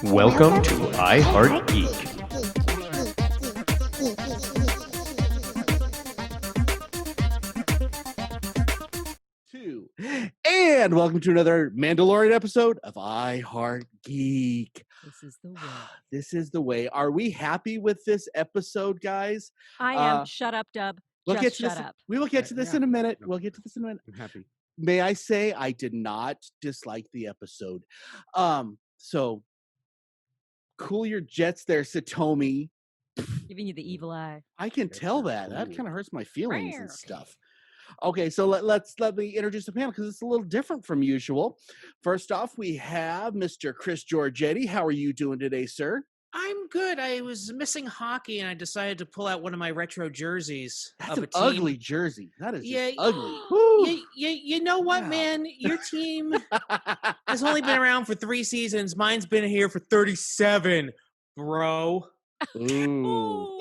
Welcome to I Heart Geek. And welcome to another Mandolorian episode of I Heart Geek. This is the way. This is the way. Are we happy with this episode, guys? I am. Shut up, Dub. We'll Just get to shut this. up. We will get to this in a minute. No. We'll get to this in a minute. I'm happy. May I say I did not dislike the episode. So cool your jets there, Satomi. Giving you the evil eye. I can That's tell so that. That cool. kind of hurts my feelings and Rawr. stuff. Okay, so let me introduce the panel because it's a little different from usual. First off, we have Mr. Chris Giorgetti. How are you doing today, sir? I'm good. I was missing hockey, and I decided to pull out one of my retro jerseys That's of an a team. ugly jersey. That is Yeah, just ugly. Woo. You know what, Wow. man? Your team has only been around for 3 seasons. Mine's been here for 37, bro. Ooh. Ooh.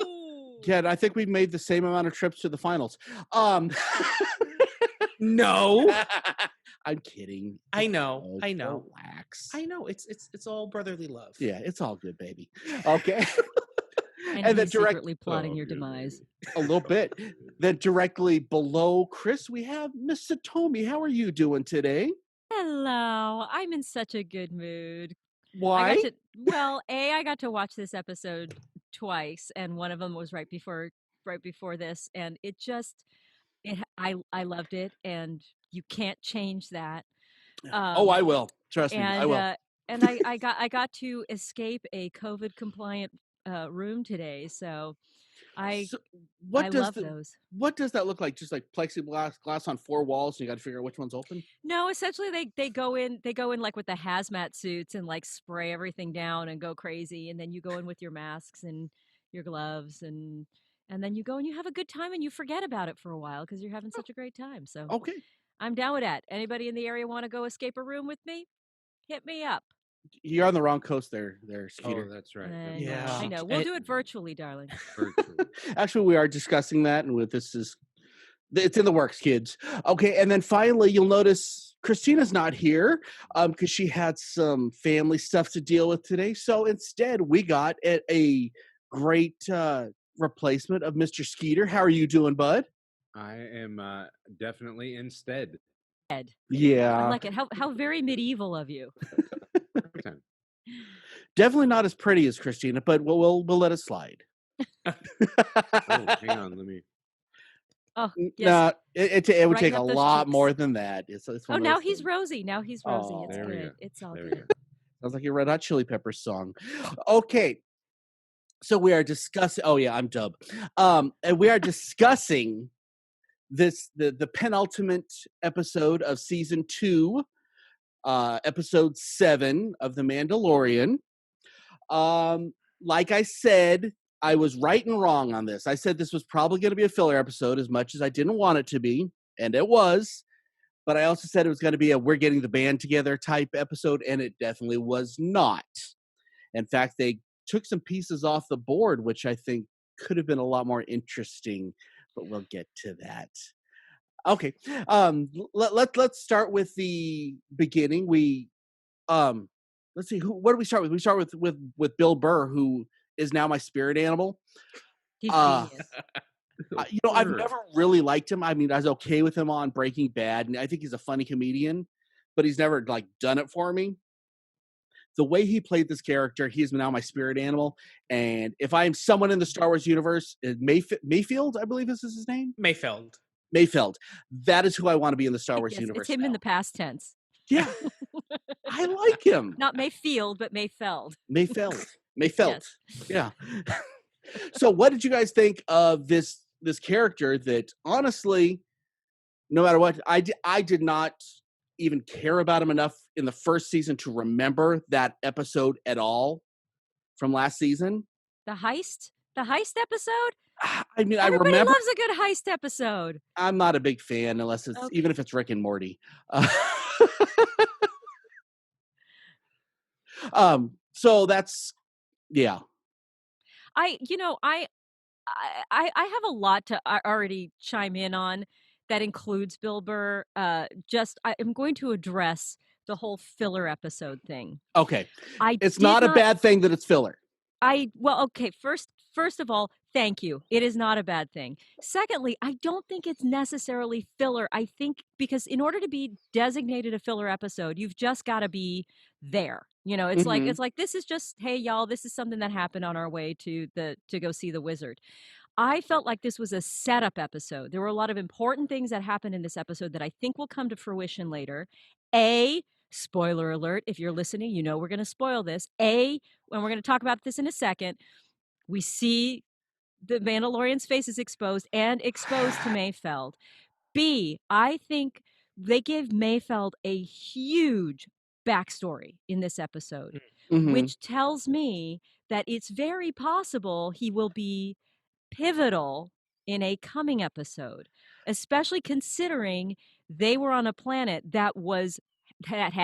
Ken, I think we've made the same amount of trips to the finals. No, I'm kidding. I know. Relax. I know. It's all brotherly love. Yeah, it's all good, baby. Okay. And, And then he's direct- secretly plotting Oh, your good demise. A little bit. Then directly below Chris, we have Miss Satomi. How are you doing today? Hello. I'm in such a good mood. Why? I got to watch this episode twice, and one of them was right before this, and I loved it, and you can't change that. I will. Trust me, I will. And I got to escape a COVID compliant room today, so I love those. What does that look like? Just like plexiglass on 4 walls, and you got to figure out which one's open? No, essentially they go in like with the hazmat suits and like spray everything down and go crazy, and then you go in with your masks and your gloves and then you go and you have a good time and you forget about it for a while because you're having such a great time. So Okay. I'm down with that. Anybody in the area want to go escape a room with me? Hit me up. You're on the wrong coast there, Oh, Skeeter. that's right. Yeah. I know. We'll do it virtually, darling. Virtually. Actually, we are discussing that, and it's in the works, kids. Okay, and then finally, you'll notice Christina's not here because she had some family stuff to deal with today. So instead, we got a great replacement of Mr. Skeeter. How are you doing, bud? I am definitely instead. Ed. Yeah, I like it. How very medieval of you. Every time. definitely not as pretty as Christina, but we'll let it slide. Oh, hang on. Let me. Oh, yes. No, it would Brighten take a up those lot cheeks. more than that. It's one Oh, of now those he's things. rosy. Now he's rosy. Oh, It's there we good. go. It's all There we good. go. Sounds like a Red Hot Chili Peppers song. Okay. So we are discussing. Oh yeah, I'm Dub. And we are discussing the penultimate episode of season 2, episode 7 of The Mandalorian. Like I said, I was right and wrong on this. I said this was probably going to be a filler episode, as much as I didn't want it to be, and it was. But I also said it was going to be a "we're getting the band together" type episode, and it definitely was not. In fact, they took some pieces off the board, which I think could have been a lot more interesting, but we'll get to that. Okay. Let's start with the beginning. Let's see, what do we start with? We start with Bill Burr, who is now my spirit animal. He's Uh, genius. I've Sure. never really liked him. I mean, I was okay with him on Breaking Bad, and I think he's a funny comedian, but he's never like done it for me. The way he played this character, he's now my spirit animal. And if I'm someone in the Star Wars universe, Mayfield, I believe is his name. Mayfeld. Mayfield. That is who I want to be in the Star Wars Yes, universe. it's him in the past tense. Yeah, I like him. Not Mayfield, but Mayfeld. Mayfeld. Yes. Yeah. So what did you guys think of this character that honestly, no matter what, I did not even care about him enough in the first season to remember that episode at all from last season? The heist episode? I mean, I Everybody remember. loves a good heist episode. I'm not a big fan unless it's Okay. even if it's Rick and Morty. So that's yeah. I have a lot to already chime in on that includes Bill Burr. I am going to address the whole filler episode thing. Okay. I It's did not a bad thing that it's filler. okay, first of all, thank you. It is not a bad thing. Secondly, I don't think it's necessarily filler. I think because in order to be designated a filler episode, you've just got to be there. You know, it's Mhm. like this is just, hey y'all, this is something that happened on our way to go see the wizard. I felt like this was a setup episode. There were a lot of important things that happened in this episode that I think will come to fruition later. Spoiler alert, if you're listening, you know we're going to spoil this. And we're going to talk about this in a second. We see the Mandalorian's face is exposed and exposed to Mayfeld. B, I think they give Mayfeld a huge backstory in this episode, Mhm. which tells me that it's very possible he will be pivotal in a coming episode, especially considering they were on a planet that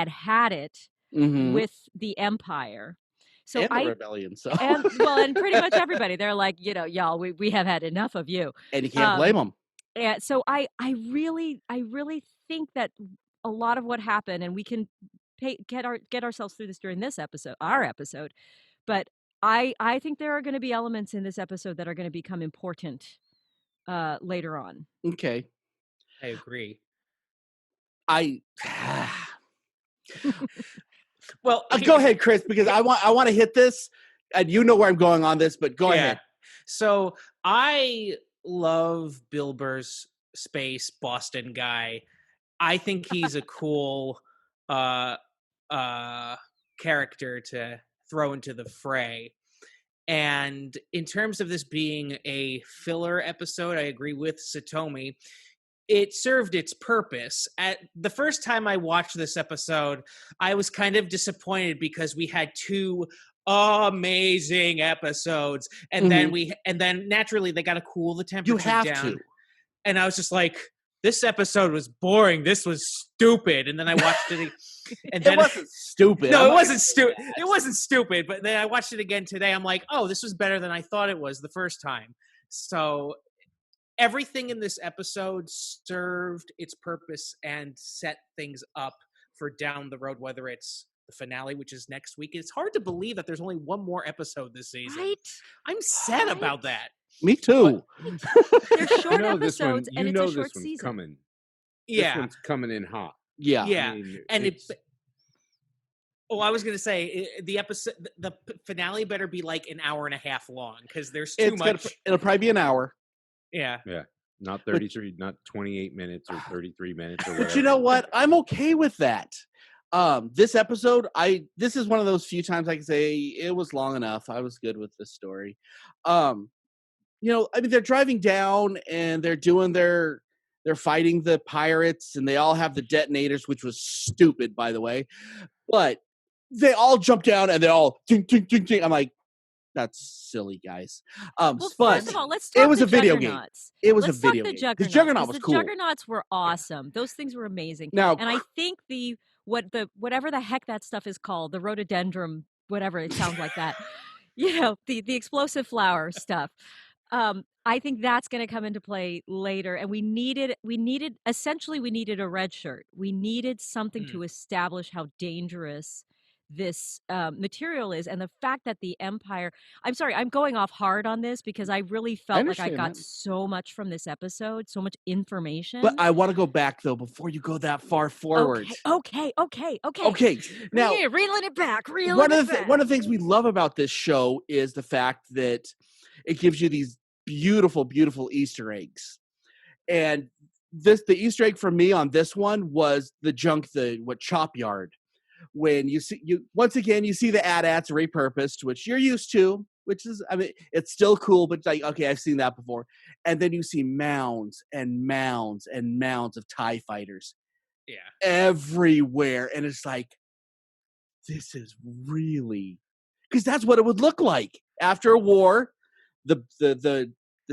had it Mhm. with the Empire. So And the rebellion. So and pretty much everybody, they're like, you know, y'all, we have had enough of you. and you can't blame them. And so I really think that a lot of what happened, and we can get ourselves through this during this episode, our episode, but I think there are going to be elements in this episode that are going to become important later on. Okay. I agree. I Well, go ahead, Chris, because I want to hit this, and you know where I'm going on this, but go ahead. So I love Bill Burr's space Boston guy. I think he's a cool character to throw into the fray. And in terms of this being a filler episode, I agree with Satomi. It served its purpose. At the first time I watched this episode, I was kind of disappointed because we had two amazing episodes, and then naturally they got to cool the temperature You have down. to. And I was just like, this episode was boring. This was stupid. And then I watched it, and then It wasn't stupid. no, I'm it not wasn't gonna say stupid. that. It wasn't stupid. But then I watched it again today. I'm like, oh, this was better than I thought it was the first time. So everything in this episode served its purpose and set things up for down the road, whether it's the finale, which is next week. It's hard to believe that there's only one more episode this season. Right? I'm sad about that. Me too. They're short this one, episodes, and it's a short this one's season. coming. Yeah. This one's coming in hot. Yeah. Yeah. I mean, And it's- I was gonna say the episode, the finale better be like an hour and a half long because there's too It's much. it'll probably be an hour. Yeah. not 33, not 28 minutes or 33 minutes or whatever. But you know what? I'm okay with that. This episode, this is one of those few times I can say it was long enough. I was good with this story. You know, I mean, they're driving down and they're fighting the pirates, and they all have the detonators, which was stupid, by the way. But they all jump down and they all ting, ting, ting, ting. I'm like, that's silly, guys. Well, But first of all, let's talk it was the a video game. Juggernauts. It was Let's a video talk game. the Juggernauts. The Juggernaut 'cause was the cool. Juggernauts were awesome. Those things were amazing. Now, And I think whatever the heck that stuff is called, the rhododendron, whatever it sounds like that, you know, the explosive flower stuff. I think that's going to come into play later. And we needed a red shirt. We needed something to establish how dangerous this material is, and the fact that the Empire, I'm sorry, I'm going off hard on this because I really felt like I understand got that. so much from this episode, so much information. but I want to go back though before you go that far forward. Okay. Okay. Now, Yeah, reeling it back. one of the things we love about this show is the fact that it gives you these beautiful, beautiful Easter eggs. And the Easter egg for me on this one was the chop yard. When you see once again you see the AT-ATs repurposed, which you're used to, which is, I mean, it's still cool, but like, okay, I've seen that before. And then you see mounds and mounds and mounds of TIE fighters. Yeah. Everywhere. And it's like, this is really, because that's what it would look like after a war. The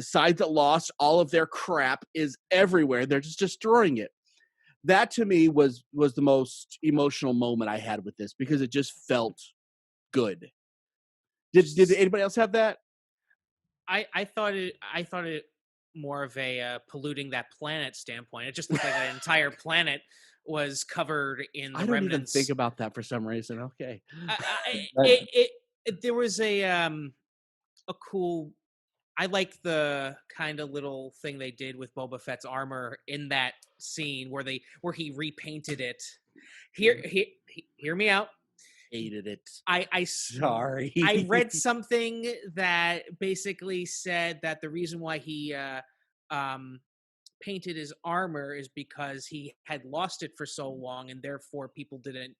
side that lost all of their crap is everywhere. They're just destroying it. That to me was the most emotional moment I had with this, because it just felt good. Did anybody else have that? I thought it more of a polluting that planet standpoint. It just looked like an entire planet was covered in the I don't even remnants. think about that for some reason. Okay. There was a cool. I like the kind of little thing they did with Boba Fett's armor in that scene where he repainted it. Hear me out. Hated it. Sorry. I read something that basically said that the reason why he painted his armor is because he had lost it for so long, and therefore people didn't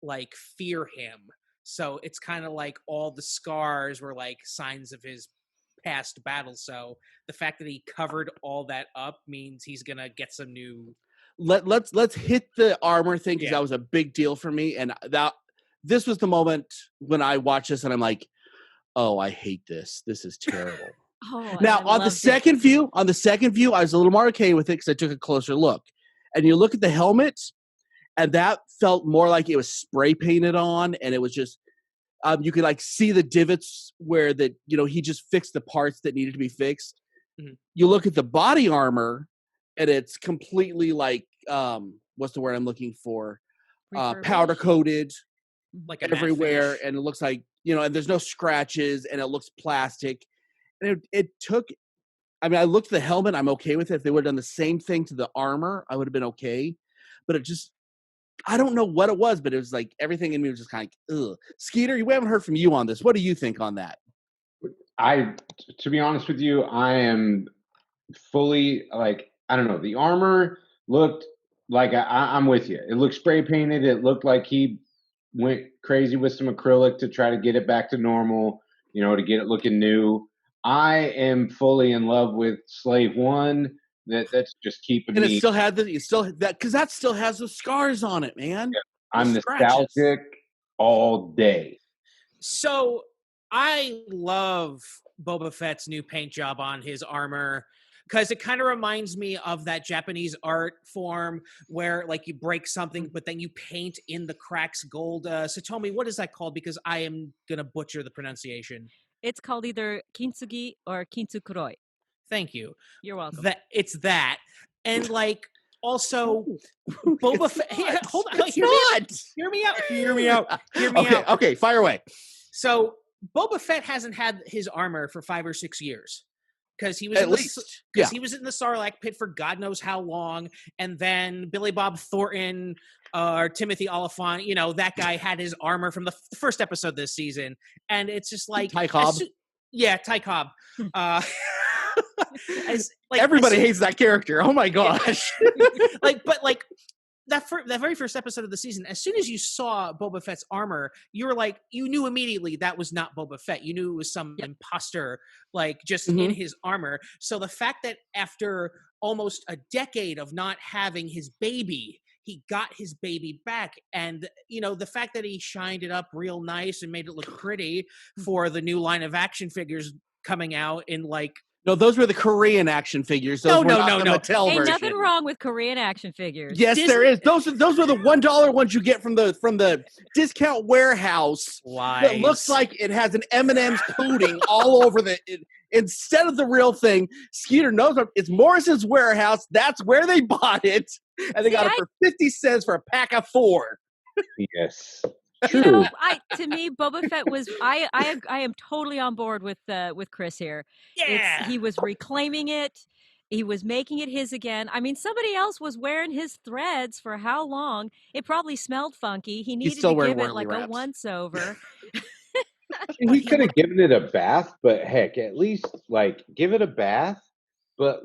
like fear him. So it's kind of like all the scars were like signs of his past battle. So the fact that he covered all that up means he's gonna get some new. Let's hit the armor thing, because Yeah. that was a big deal for me, and this was the moment when I watched this and I'm like, oh, I hate this. This is terrible. Oh, Now, I on the loved second view, I was a little more okay with it because I took a closer look. And you look at the helmet, and that felt more like it was spray painted on, and it was just you could like see the divots where he just fixed the parts that needed to be fixed. Mhm. You look at the body armor, and it's completely like what's the word I'm looking for? Powder coated Like a matte everywhere, finish. and it looks like and there's no scratches, and it looks plastic. And it took. I mean, I looked at the helmet. I'm okay with it. If they would have done the same thing to the armor, I would have been okay. But it just, I don't know what it was, but it was like everything in me was just kind of, ugh. Skeeter, we haven't heard from you on this. What do you think on that? To be honest with you, I am fully like, I don't know. The armor looked like I'm with you. It looked spray painted. It looked like he went crazy with some acrylic to try to get it back to normal, to get it looking new. I am fully in love with Slave One. That's just keeping And me. it still had because that still has the scars on it, man. Yeah, The I'm scratches. nostalgic all day. So I love Boba Fett's new paint job on his armor, because it kind of reminds me of that Japanese art form where like you break something, but then you paint in the cracks gold. Satomi, what is that called? Because I am going to butcher the pronunciation. It's called either kintsugi or kintsukuroi. Thank you. You're welcome. It's that. And like also No, Boba it's Fett. not. Hold on. It's Hear me out. not. Hear me out. Hear me out. Hear me Okay, out. okay, fire away. So Boba Fett hasn't had his armor for 5 or 6 years because he was At in least. he was in the Sarlacc pit for God knows how long, and then Billy Bob Thornton or Timothy Oliphant, that guy had his armor from the first episode this season, and it's just like Ty Cobb. Ty Cobb. Everybody hates that character. Oh my gosh. That very first episode of the season, as soon as you saw Boba Fett's armor, you knew immediately that was not Boba Fett. You knew it was some imposter, just in his armor. So the fact that after almost a decade of not having his baby, he got his baby back, and the fact that he shined it up real nice and made it look pretty for the new line of action figures coming out in No, those were the Korean action figures. Those were not the Mattel Ain't version. nothing wrong with Korean action figures. Yes, there is. Those were the $1 ones you get from the discount warehouse. Lies. That looks like it has an M&M's coating all over instead of the real thing. Skeeter knows it's Morrison's Warehouse. That's where they bought it, and they got it for 50 cents for a pack of 4. Yes. True. To me, Boba Fett was. I am totally on board with Chris here. Yeah. He was reclaiming it. He was making it his again. I mean, somebody else was wearing his threads for how long? It probably smelled funky. He needed to give it like a once over. We could have given it a bath, but heck, at least give it a bath. But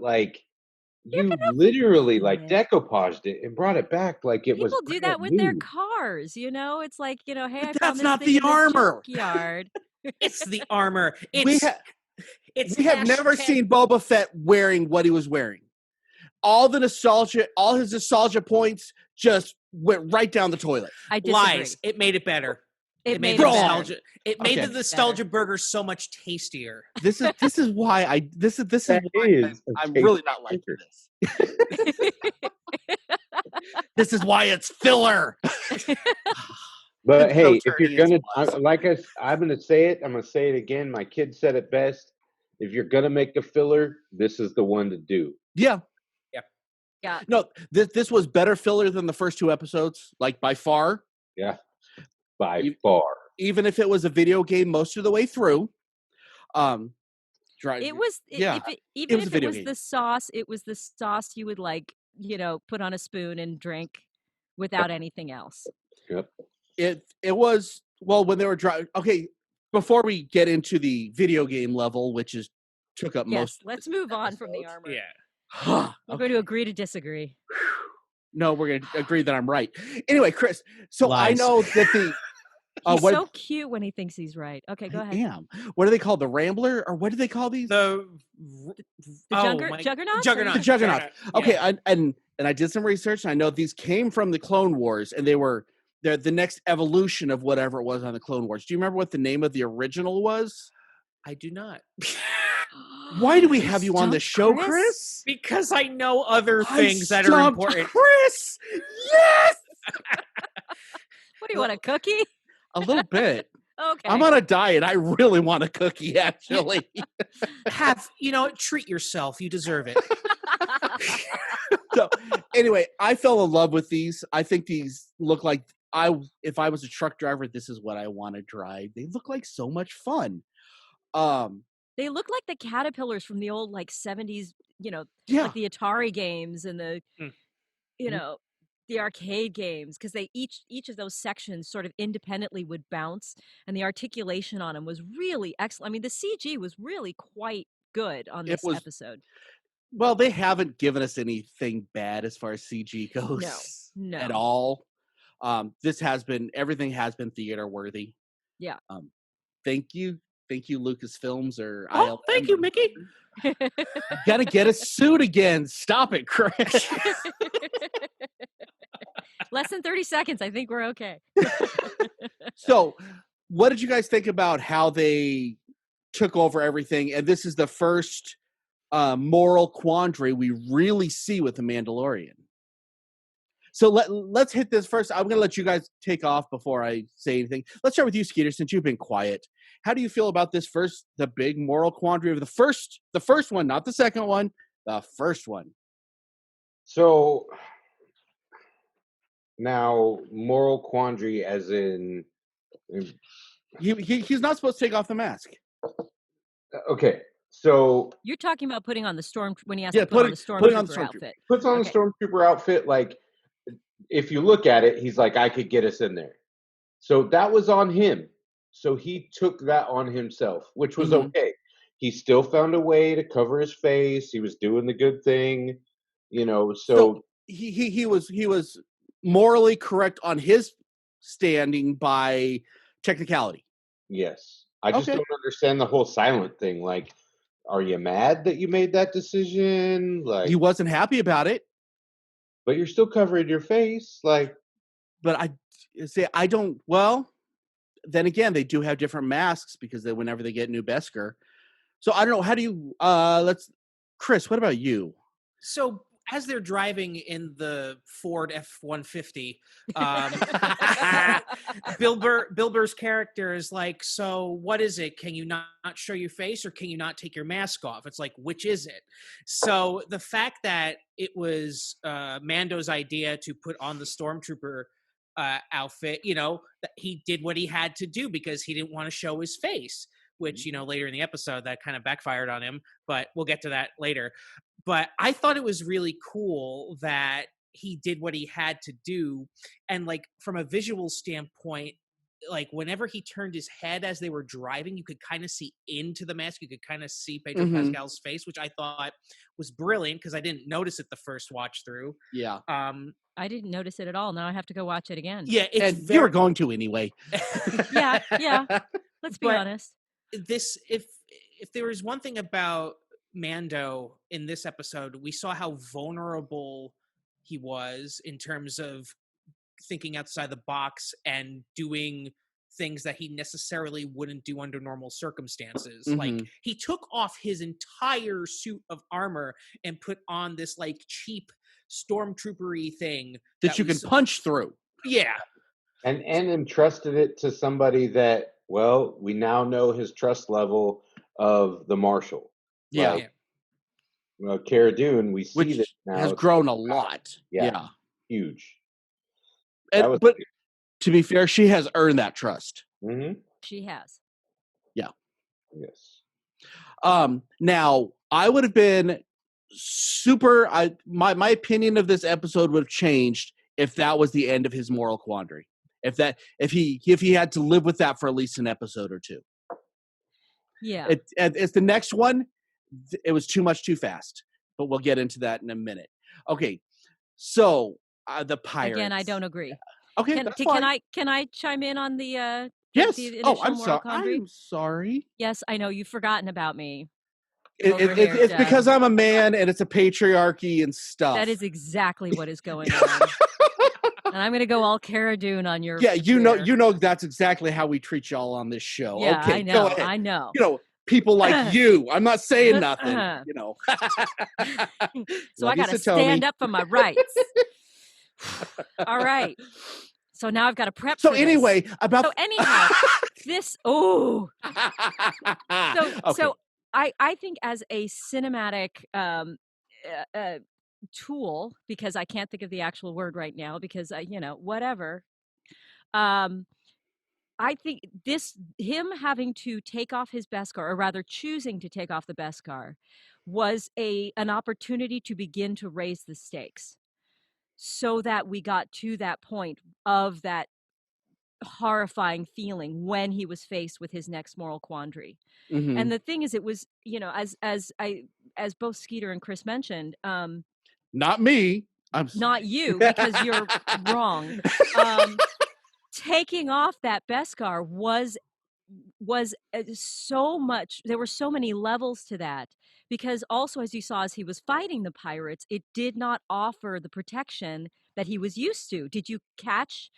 you literally decoupaged it and brought it back like it was. People do that with their cars, It's like, hey, I found that's this not thing the in the armor. junkyard. It's the armor. We have never seen Boba Fett wearing what he was wearing. All his nostalgia points just went right down the toilet. I disagree. Lies. It made it better. It made the nostalgia. It made the nostalgia burger so much tastier. This is why I'm really not liking this. This is why it's filler. But hey, if you're gonna, I'm gonna say it. I'm gonna say it again. My kid said it best. If you're gonna make a filler, this is the one to do. Yeah. Yeah. No, this was better filler than the first 2 episodes, like by far. Yeah, by You- far. Even if it was a video game most of the way through. It was yeah, if it, even was a if it video was game. the sauce, it was the sauce you would like, put on a spoon and drink without anything else. Yep. It was, well, when they were driving. Okay, before we get into the video game level, which took up Yes, most. let's move on from the armor. Yeah. We're going to agree to disagree. No, we're going to agree that I'm right. Anyway, Chris, so I Lies. know that the He's what so cute when he thinks he's right. Okay, go I ahead. am. What do they call the Rambler, or what do they call these? The Juggernauts? Juggernaut. The Juggernauts. Okay, Yeah. and I did some research, and I know these came from the Clone Wars, and they're the next evolution of whatever it was on the Clone Wars. Do you remember what the name of the original was? I do not. Why do we have you on the show, Chris? Chris? Because I know other I things that are stumped important. Chris! Yes! What do you want, a cookie? A little bit. Okay. I'm on a diet. I really want a cookie, actually. Treat yourself. You deserve it. So, anyway, I fell in love with these. I think these look like if I was a truck driver, this is what I want to drive. They look like so much fun. They look like the caterpillars from the old 70s, Yeah. like the Atari games and the Mm. the arcade games, because they each of those sections sort of independently would bounce, and the articulation on them was really excellent. I mean, the CG was really quite good on this episode. Well, they haven't given us anything bad as far as CG goes. No. At all. Everything has been theater worthy. Yeah. Thank you, Lucasfilms or Oh, thank you, Mickey. Gotta get a suit again. Stop it, Chris. Less than 30 seconds. I think we're okay. So, what did you guys think about how they took over everything? And this is the first moral quandary we really see with the Mandalorian. So let's hit this first. I'm going to let you guys take off before I say anything. Let's start with you, Skeeter, since you've been quiet. How do you feel about this the big moral quandary of the first one, not the second one, the first one? So now, moral quandary, as in, He's not supposed to take off the mask. okay. So You're talking about putting on the putting on the stormtrooper the outfit. puts on the stormtrooper outfit. Like, if you look at it, he's like, I could get us in there. So that was on him. So he took that on himself, which was okay. He still found a way to cover his face. He was doing the good thing, So he was morally correct on his standing by technicality. Yes, I just don't understand the whole silent thing. Like, are you mad that you made that decision? Like, He wasn't happy about it. but you're still covering your face, like. But I don't. Well, then again, they do have different masks because whenever they get new Beskar. So I don't know. How do you? Chris, what about you? So as they're driving in the Ford F-150, Bill Burr's character is like, so what is it? Can you not show your face, or can you not take your mask off? It's like, which is it? So the fact that it was Mando's idea to put on the stormtrooper outfit, that he did what he had to do because he didn't want to show his face, which, later in the episode that kind of backfired on him, but we'll get to that later. But I thought it was really cool that he did what he had to do. And from a visual standpoint, whenever he turned his head as they were driving, you could kind of see into the mask. You could kind of see Pedro Pascal's face, which I thought was brilliant because I didn't notice it the first watch through. Yeah. I didn't notice it at all. Now I have to go watch it again. Yeah. You were going to anyway. Yeah. Let's be honest. If there was one thing about Mando in this episode, we saw how vulnerable he was in terms of thinking outside the box and doing things that he necessarily wouldn't do under normal circumstances. Like, he took off his entire suit of armor and put on this cheap stormtroopery thing that you can punch through. Yeah. And entrusted it to somebody that, we now know his trust level of the Marshal. Yeah. Well, Cara Dune, we see which that now. has grown a lot. Yeah. Yeah. Huge. And, was- but to be fair, she has earned that trust. Mm-hmm. She has. Yeah. Yes. Now I would have been super. My opinion of this episode would have changed if that was the end of his moral quandary. If he had to live with that for at least an episode or two. Yeah. It's the next one. It was too much too fast, but we'll get into that in a minute. Okay, so the pirates. Again, I don't agree. Okay, that's fine. Can I chime in on the Yes. the initial I'm moral sorry. quandary? I'm sorry. Yes, I know you've forgotten about me. It's because I'm a man and it's a patriarchy and stuff. That is exactly what is going on. And I'm going to go all Cara Dune on your. Yeah, you know that's exactly how we treat y'all on this show. Yeah, okay, I know. go ahead. I know. You know, people like you. I'm not saying nothing. You know. So I got to stand up for my rights. All right. So now I've got to prep. So for anyway, this. about. So anyhow, this. Oh. So I think as a cinematic tool, because I can't think of the actual word right now, because whatever. I think him having to take off his Beskar, or rather choosing to take off the Beskar, was an opportunity to begin to raise the stakes, so that we got to that point of that horrifying feeling when he was faced with his next moral quandary. Mm-hmm. And the thing is, it was, as both Skeeter and Chris mentioned, not me. I'm not you, because you're wrong. Taking off that Beskar was so much. There were so many levels to that, because also, as you saw, as he was fighting the pirates, it did not offer the protection that he was used to. Did you catch?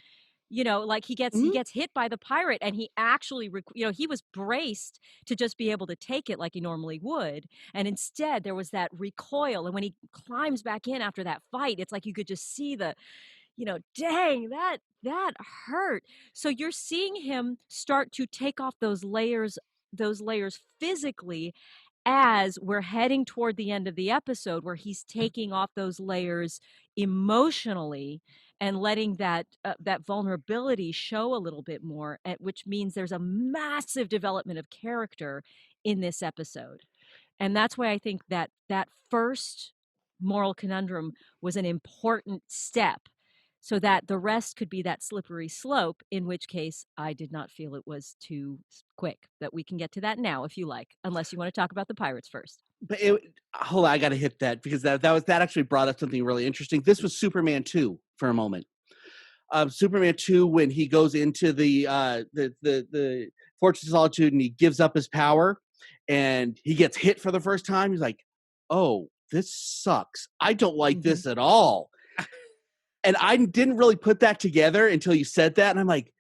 Like he gets hit by the pirate, and he actually, he was braced to just be able to take it like he normally would. And instead there was that recoil. And when he climbs back in after that fight, it's like you could just see the, dang, that hurt. So you're seeing him start to take off those layers physically, as we're heading toward the end of the episode, where he's taking off those layers emotionally and letting that vulnerability show a little bit more, which means there's a massive development of character in this episode. And that's why I think that first moral conundrum was an important step, so that the rest could be that slippery slope, in which case I did not feel it was too quick. That we can get to that now if you like, unless you want to talk about the pirates first. But hold on, I got to hit that, because that actually brought up something really interesting. This was Superman 2 for a moment. Superman 2, when he goes into the Fortress of Solitude and he gives up his power and he gets hit for the first time, he's like, "Oh, this sucks. I don't like this at all." And I didn't really put that together until you said that, and I'm like,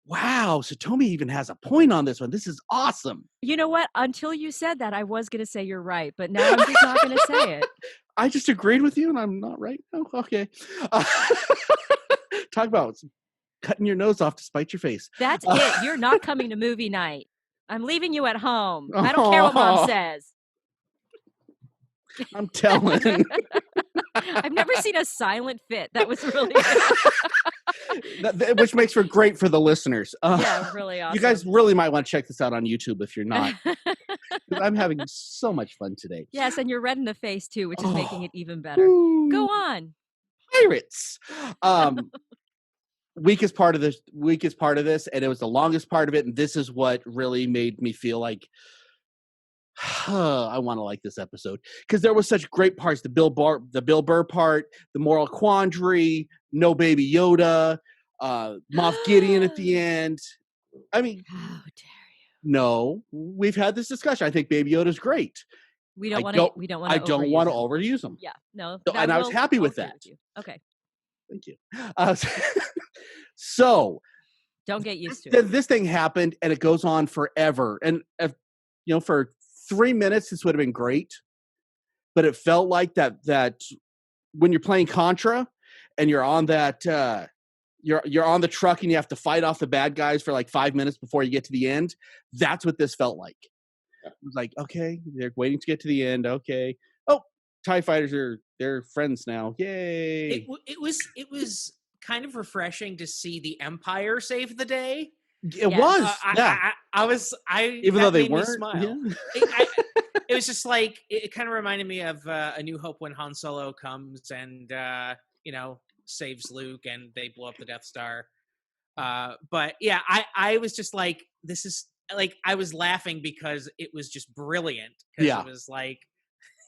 wow, Satomi even has a point on this one. This is awesome. You know what? Until you said that, I was going to say you're right, but now I'm just not going to say it. I just agreed with you, and I'm not right? Oh, okay. Talk about cutting your nose off to spite your face. That's it. You're not coming to movie night. I'm leaving you at home. I don't care what Mom says. I'm telling. I've never seen a silent fit. That was really which makes for great for the listeners. Yeah, really awesome. You guys really might want to check this out on YouTube if you're not. I'm having so much fun today. Yes, and you're red in the face too, which is making it even better. Go on. Pirates. Weakest part of this, and it was the longest part of it, and this is what really made me feel like I want to like this episode, because there was such great parts. The Bill Burr part, the moral quandary, no Baby Yoda, Moff Gideon at the end. I mean, how dare you? No, we've had this discussion. I think Baby Yoda's great. We don't want to. I don't want to overuse him. Yeah, no. And I was happy with that. Okay. Thank you. So don't get used to it. This thing happened, and it goes on forever. And for 3 minutes, this would have been great, but it felt like that when you're playing Contra and you're on that you're on the truck and you have to fight off the bad guys for like 5 minutes before you get to the end. That's what this felt like. It was like, okay, they're waiting to get to the end. Okay. Oh, TIE fighters they're friends now. Yay! It was kind of refreshing to see the Empire save the day. It was, yeah. That Even though they made me weren't, smile. yeah. It was just like it kind of reminded me of A New Hope when Han Solo comes and saves Luke and they blow up the Death Star. But yeah, I was just like, this is like, I was laughing because it was just brilliant. Because Yeah. it was like,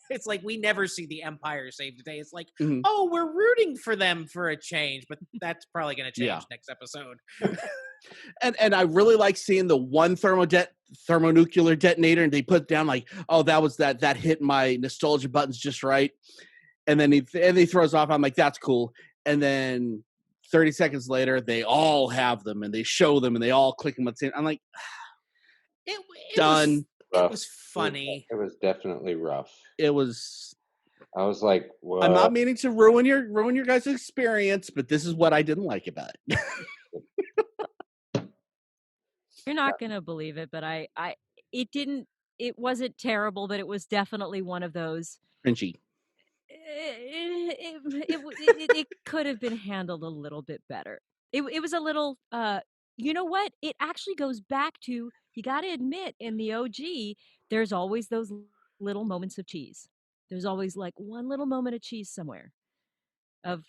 it's like we never see the Empire save the day. It's like, Mhm. oh, we're rooting for them for a change, but that's probably going to change next episode. And I really like seeing the one thermonuclear detonator, and they put down like, oh, that hit my nostalgia buttons just right. And then he throws off. I'm like, that's cool. And then 30 seconds later, they all have them, and they show them, and they all click them at the same. I'm like, it done. It was funny. It was definitely rough. It was. I was like, what? I'm not meaning to ruin your guys' experience, but this is what I didn't like about it. You're not gonna believe it, but it wasn't terrible, but it was definitely one of those. Cringy. It could have been handled a little bit better. It was a little. You know what? It actually goes back to, you got to admit, in the OG, there's always those little moments of cheese. There's always like one little moment of cheese somewhere. Of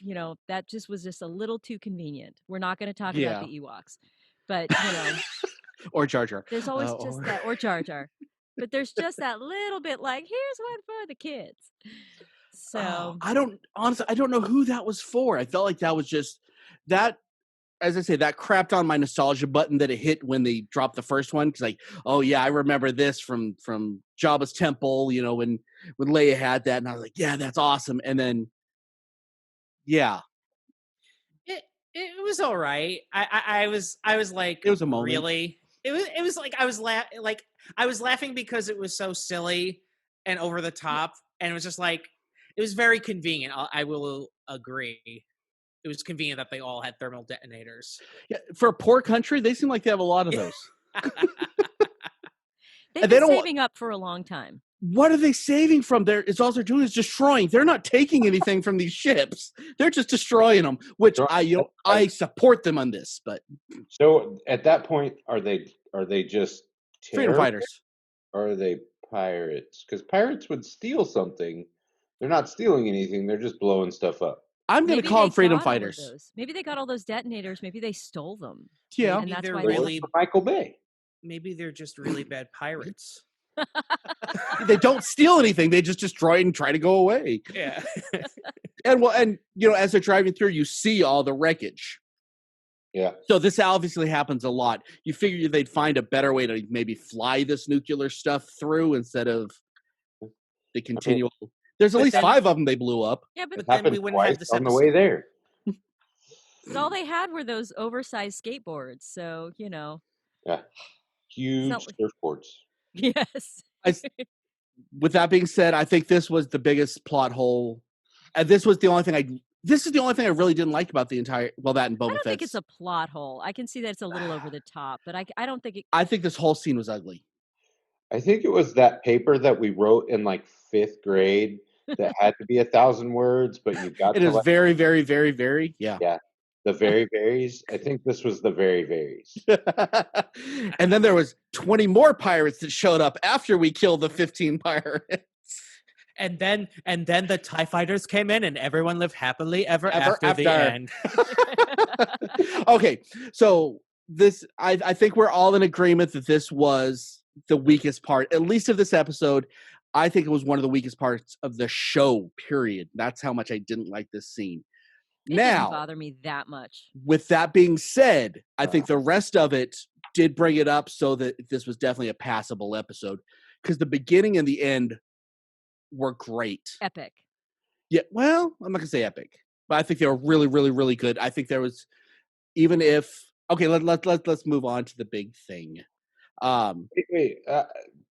that just was just a little too convenient. We're not going to talk about the Ewoks, but or Jar Jar. There's always just that, or Jar Jar. But there's just that little bit like, here's one for the kids. So I don't know who that was for. I felt like that was just that, as I say, that crapped on my nostalgia button that it hit when they dropped the first one. Cause like, oh yeah, I remember this from Jabba's temple, when Leia had that, and I was like, yeah, that's awesome. And then yeah. It was all right. I was like, it was a moment. Really? It was like I was laughing because it was so silly and over the top, and it was just like, it was very convenient. I will agree. It was convenient that they all had thermal detonators. Yeah, for a poor country, they seem like they have a lot of those. They've been saving up for a long time. What are they saving from? It's all they're doing is destroying. They're not taking anything from these ships. They're just destroying them, which I support them on this. But so at that point, are they just freedom fighters? Or are they pirates? Because pirates would steal something. They're not stealing anything. They're just blowing stuff up. I'm going to call them freedom fighters. Maybe they got all those detonators. Maybe they stole them. Yeah, and that's why really Michael Bay. Maybe they're just really bad pirates. They don't steal anything. They just destroy it and try to go away. Yeah. and as they're driving through, you see all the wreckage. Yeah. So this obviously happens a lot. You figure they'd find a better way to maybe fly this nuclear stuff through instead of the continual. There's at least 5 of them they blew up. Yeah, but then we wouldn't have this on the way there. But all they had were those oversized skateboards. So Yeah. Huge surfboards. Yes. With that being said, I think this was the biggest plot hole. And this is the only thing I really didn't like about the entire, that and Boba Fett. I don't think it's a plot hole. I can see that it's a little over the top, but I don't think it. I think this whole scene was ugly. I think it was that paper that we wrote in like 5th grade that had to be 1,000 words, but you got it is very, very, very, very, yeah. Yeah. The very varies. I think this was the very varies. And then there was 20 more pirates that showed up after we killed the 15 pirates. And then the TIE fighters came in and everyone lived happily ever after the end. Okay. So I think we're all in agreement that this was the weakest part, at least of this episode. I think it was one of the weakest parts of the show, period. That's how much I didn't like this scene. It didn't bother me that much. With that being said, I think the rest of it did bring it up so that this was definitely a passable episode, because the beginning and the end were great. Epic. Yeah, well, I'm not going to say epic, but I think they were really, really, really good. I think there was, even if, okay, let's move on to the big thing. Wait,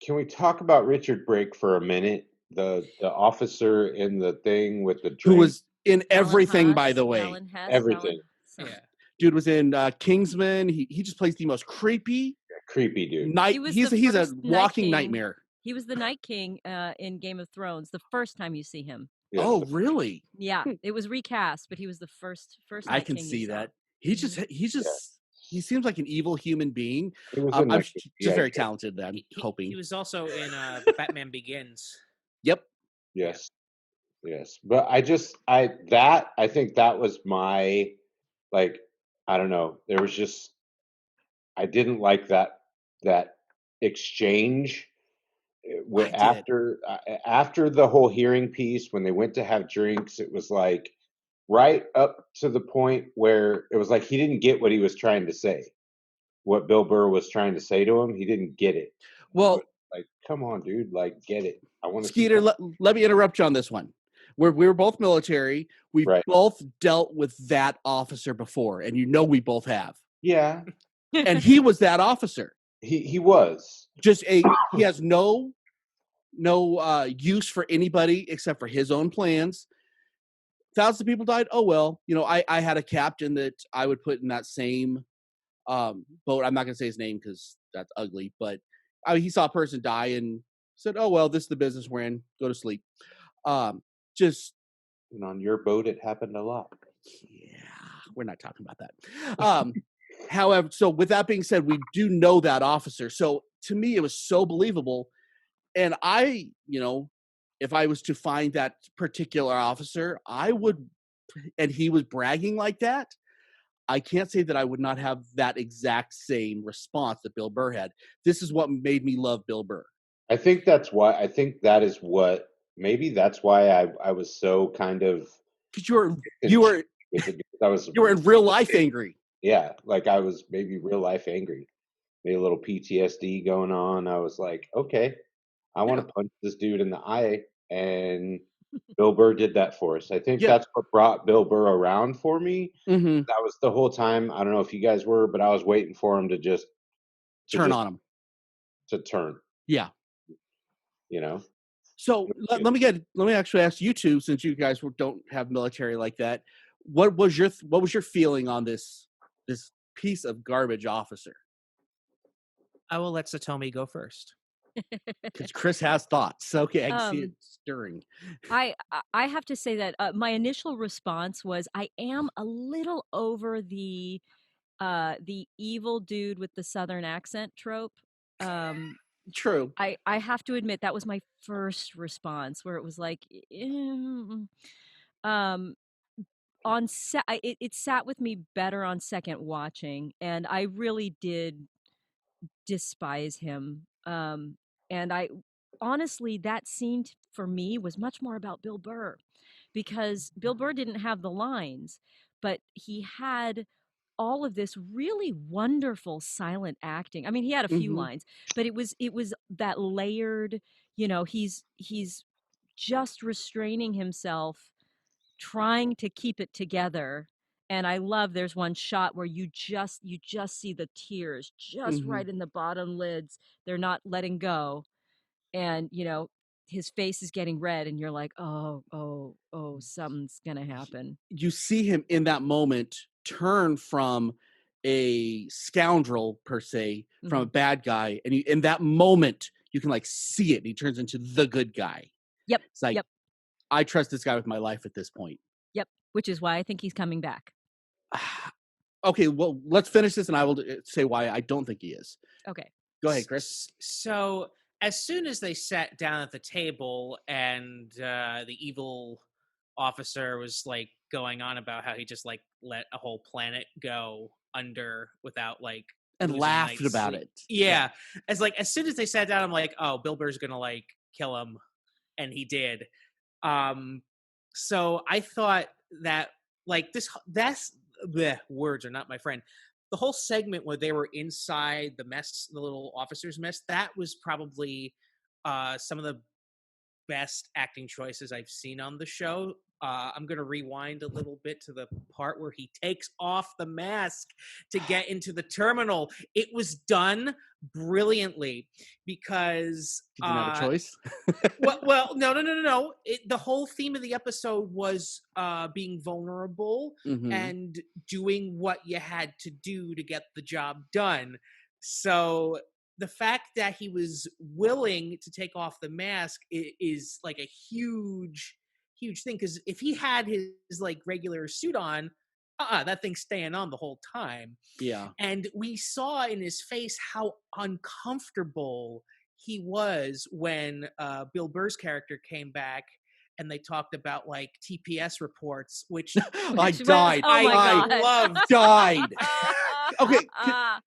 can we talk about Richard Brake for a minute? The officer in the thing with the drink? Who was in everything, Hess, by the way. Everything. Yeah. Dude was in Kingsman. He just plays the most creepy Creepy dude. he's a walking nightmare. He was the Night King in Game of Thrones. The first time you see him. Yes, Oh, really? Yeah, it was recast, but he was the first I Night can King you see saw. that. He's just he seems like an evil human being. He was in I'm like just very yeah, talented. I'm hoping. He was also in Batman Begins. Yep. yes, yes. But I think that was my like I don't know. There was just I didn't like that exchange I did. after the whole hearing piece when they went to have drinks. It was like right up to the point where it was like he didn't get what he was trying to say. What Bill Burr was trying to say to him, he didn't get it. Well, Like, come on, dude, like get it. I want to see Skeeter, let me interrupt you on this one. We were both military. We've Right. both dealt with that officer before, and we both have. Yeah, And he was that officer. he was. He has no use for anybody except for his own plans. Thousands of people died. Oh well, I had a captain that I would put in that same boat. I'm not gonna say his name because that's ugly, but he saw a person die and said, "Oh well, this is the business we're in. Go to sleep." Just And on your boat, it happened a lot. yeah, we're not talking about that. However, so with that being said, we do know that officer. So to me, it was so believable. And I, if I was to find that particular officer, I would, and he was bragging like that, I can't say that I would not have that exact same response that Bill Burr had. This is what made me love Bill Burr. I think that's why. I think that is what. Maybe that's why I was so kind of. Because you were I was. you were in real life angry. Yeah, like I was maybe real life angry. Maybe a little PTSD going on. I was like, okay, I want to punch this dude in the eye, and Bill Burr did that for us. I think Yeah. that's what brought Bill Burr around for me. Mm-hmm. That was the whole time. I don't know if you guys were, but I was waiting for him to just Turn on him. to turn. Yeah. So It let me actually ask you two, since you guys don't have military like that. What was your feeling on this piece of garbage officer? I will let Satomi go first. Because Chris has thoughts. Okay, I can see it stirring. I have to say that my initial response was I am a little over the evil dude with the southern accent trope. True. I have to admit that was my first response, where it was like, it sat with me better on second watching, and I really did despise him. And I honestly, that scene for me was much more about Bill Burr, because Bill Burr didn't have the lines, but he had all of this really wonderful silent acting. I mean, he had a few Mhm. lines, but it was that layered, he's just restraining himself, trying to keep it together. And I love there's one shot where you just see the tears just Mhm. right in the bottom lids. They're not letting go. And his face is getting red, and you're like, oh, something's gonna happen. You see him in that moment turn from a scoundrel per se, from a bad guy, and in that moment you can like see it. And he turns into the good guy. Yep. It's like, Yep. I trust this guy with my life at this point. Yep. Which is why I think he's coming back. Okay, well, let's finish this, and I will say why I don't think he is. Okay. Go ahead, Chris. So as soon as they sat down at the table and the evil officer was like going on about how he just like let a whole planet go under without like And losing a laughed night's about sleep. it. Yeah. As soon as they sat down, I'm like, oh, Bill Burr's gonna like kill him, and he did. So I thought that like words are not my friend. The whole segment where they were inside the mess, the little officers' mess, that was probably some of the best acting choices I've seen on the show. I'm going to rewind a little bit to the part where he takes off the mask to get into the terminal. It was done brilliantly because He didn't have a choice. well, no. The whole theme of the episode was being vulnerable Mhm. and doing what you had to do to get the job done. So the fact that he was willing to take off the mask is like a huge thing, because if he had his like regular suit on, that thing's staying on the whole time. Yeah. And we saw in his face how uncomfortable he was when Bill Burr's character came back and they talked about like TPS reports, which I died. Oh my I God. loved. died. Okay,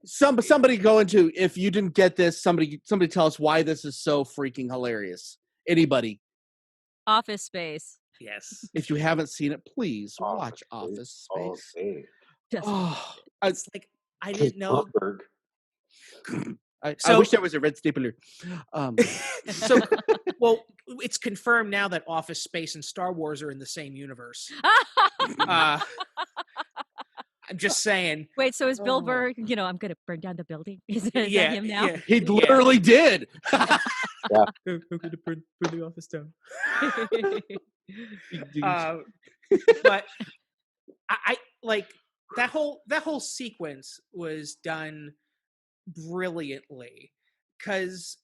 somebody go into, if you didn't get this, somebody tell us why this is so freaking hilarious. Anybody. Office Space. Yes. If you haven't seen it, please watch Office Office Space. Okay. Just Oh, It's like I didn't know. Blumberg. I So- wish there was a red stapler. So, well, it's confirmed now that Office Space and Star Wars are in the same universe. I'm just saying. Wait, so is Bill Oh. Burr, I'm going to burn down the building? Is that Yeah, him now? yeah. He literally did. I'm going to burn the office down. But I like that whole sequence was done brilliantly, because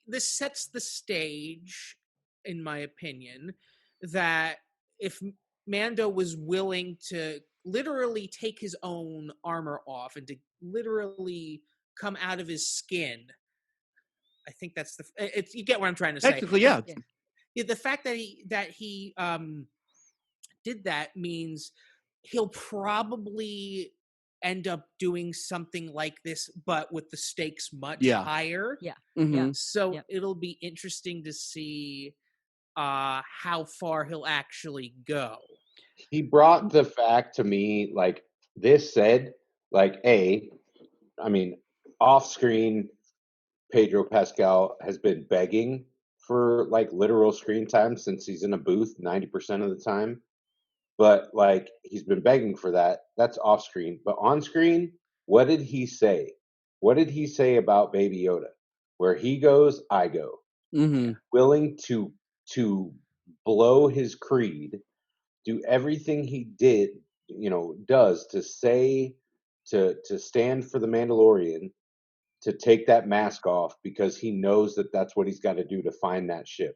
this sets the stage, in my opinion, that if Mando was willing to literally take his own armor off and to literally come out of his skin, I think that's you get what I'm trying to say. Technically, yeah. Yeah, the fact that he did that means he'll probably end up doing something like this, but with the stakes much higher. Yeah. Mhm. So Yep. it'll be interesting to see how far he'll actually go. He brought the fact to me, like this said, like I mean, off screen, Pedro Pascal has been begging for like literal screen time since he's in a booth 90% of the time. But like he's been begging for that. That's off screen. But on screen, what did he say? What did he say about Baby Yoda? Where he goes, I go. Mhm. Willing to blow his creed, do everything he does to say, to stand for the Mandalorian, to take that mask off because he knows that that's what he's got to do to find that ship.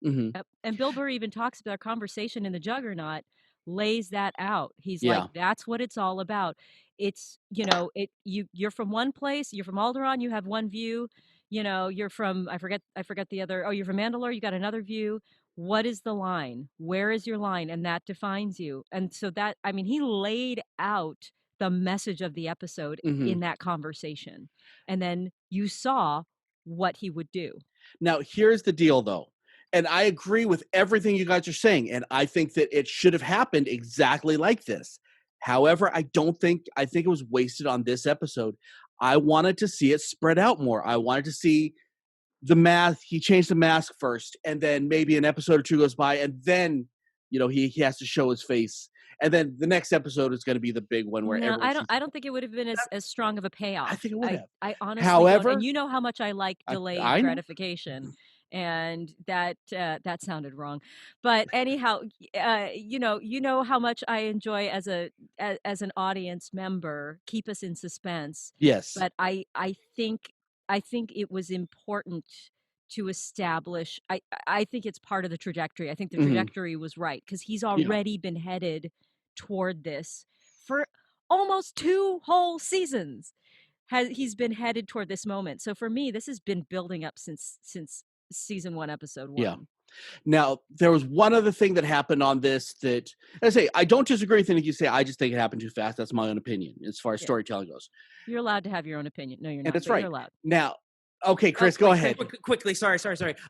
Mhm. Yep. And Bill Burr even talks about our conversation in the Juggernaut, lays that out. He's Yeah. like, that's what it's all about. It's, you're from one place, you're from Alderaan, you have one view, you're from, I forget the other, you're from Mandalore, you got another view. What is the line? Where is your line? And that defines you. And so he laid out the message of the episode Mhm. in that conversation. And then you saw what he would do. Now, here's the deal, though. And I agree with everything you guys are saying. And I think that it should have happened exactly like this. However, I think it was wasted on this episode. I wanted to see it spread out more. I wanted to see the mask. He changed the mask first, and then maybe an episode or two goes by, and then, he has to show his face. And then the next episode is going to be the big one where No, everyone sees I don't think it would have been as strong of a payoff. I think it would have. I honestly However, don't. And you know how much I like delayed I know. gratification, and that sounded wrong. But anyhow, you know how much I enjoy as an audience member, keep us in suspense. Yes. But I think it was important to establish. I think it's part of the trajectory. I think the Mhm. trajectory was right, because he's already been headed toward this for almost 2 whole seasons. He's been headed toward this moment. So for me, this has been building up since season 1, episode 1. Yeah. Now, there was one other thing that happened on this that, I don't disagree with anything you say. I just think it happened too fast. That's my own opinion as far as storytelling goes. You're allowed to have your own opinion. No, you're not. And that's but right. You're allowed. Now, okay, Chris, go ahead. Quickly, sorry.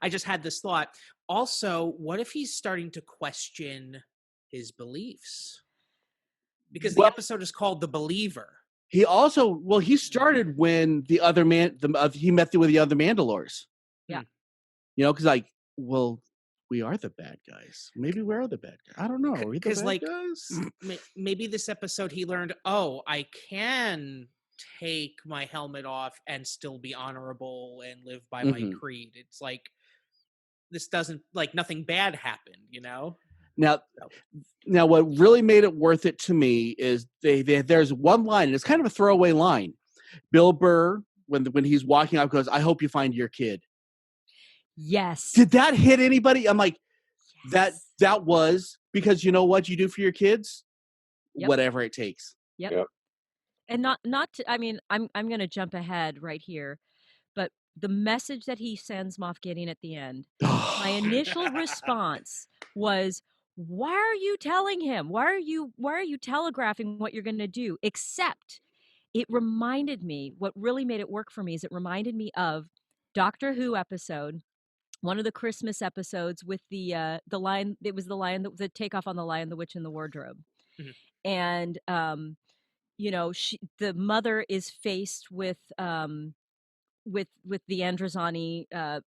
I just had this thought. Also, what if he's starting to question his beliefs? Because the episode is called The Believer. He also, he started when the other he met with the other Mandalores. Yeah. Because we are the bad guys. Maybe we are the bad guys. I don't know. Are we the bad guys? Maybe this episode he learned, I can take my helmet off and still be honorable and live by my creed. It's like, this doesn't, like, nothing bad happened, Now, what really made it worth it to me is there's one line, and it's kind of a throwaway line. Bill Burr when he's walking out, goes, "I hope you find your kid." Yes. Did that hit anybody? I'm like, Yes. that was because you know what you do for your kids, Yep. whatever it takes. Yep. And not to, I mean, I'm going to jump ahead right here, but the message that he sends Moff Gideon at the end, my initial response was, why are you telling him? Why are you telegraphing what you're going to do? Except it reminded me, what really made it work for me is it reminded me of Doctor Who episode, one of the Christmas episodes with the lion. It was the lion, the takeoff on the Lion, the Witch, and the Wardrobe. Mhm. And the mother is faced with the Androzani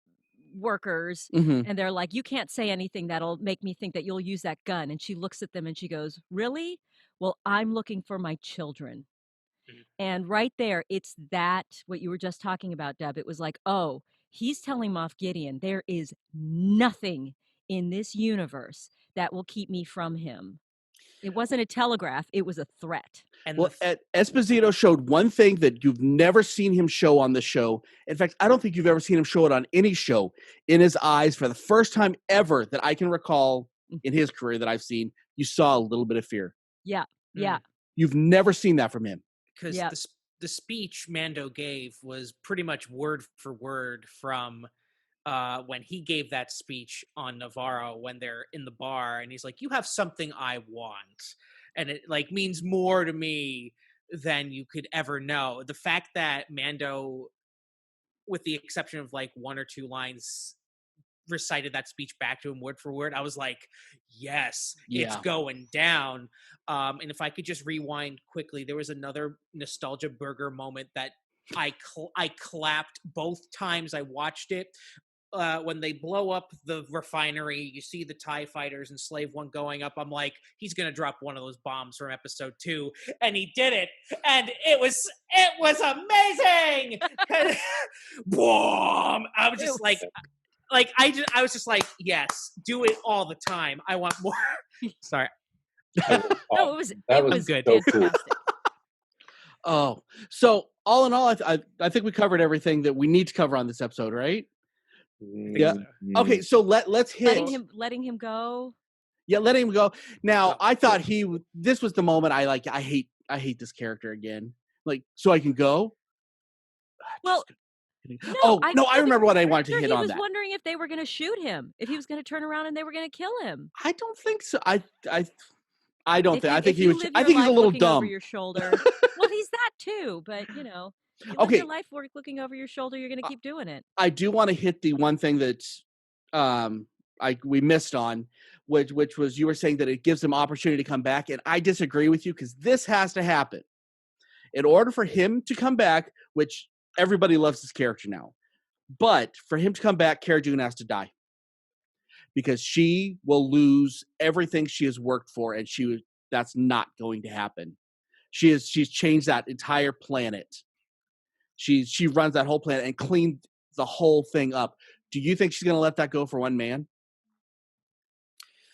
workers, and they're like, you can't say anything that'll make me think that you'll use that gun. And she looks at them and she goes, really? Well, I'm looking for my children. And right there, it's that what you were just talking about, Deb. It was like, oh, he's telling Moff Gideon, there is nothing in this universe that will keep me from him. It wasn't a telegraph, it was a threat. And Well, Esposito showed one thing that you've never seen him show on the show. In fact, I don't think you've ever seen him show it on any show. In his eyes, for the first time ever that I can recall in his career that I've seen, you saw a little bit of fear. Yeah. Yeah. You've never seen that from him. Because the speech Mando gave was pretty much word for word from when he gave that speech on Navarro when they're in the bar, and he's like, you have something I want, and it like means more to me than you could ever know. The fact that Mando, with the exception of like one or two lines, recited that speech back to him word for word, I was like, yes, it's going down. And if I could just rewind quickly, there was another nostalgia burger moment that I clapped both times I watched it. When they blow up the refinery, you see the TIE fighters and Slave One going up. I'm like, he's gonna drop one of those bombs from episode 2, and he did it, and it was amazing. Boom! I was just like I was just like, yes, do it all the time. I want more. Sorry. No, it was good. So fantastic. Oh, so all in all, I think we covered everything that we need to cover on this episode, right? Yeah. Okay, so let's hit letting him go. Yeah, let him go. Now, I thought this was the moment I hate this character again. Like, so I can go? Well, I remember what I wanted to hit on He that. was wondering if they were going to shoot him, if he was going to turn around and they were going to kill him. I don't think so. I don't think. I think he's a little dumb. Over your shoulder. Well, he's that too, but you live your life looking over your shoulder, you're going to keep doing it. I do want to hit the one thing that we missed on, which was you were saying that it gives him opportunity to come back, and I disagree with you because this has to happen. In order for him to come back, which everybody loves this character now, but for him to come back, Cara Dune has to die. Because she will lose everything she has worked for, and that's not going to happen. She's changed that entire planet. She runs that whole planet and cleaned the whole thing up. Do you think she's going to let that go for one man?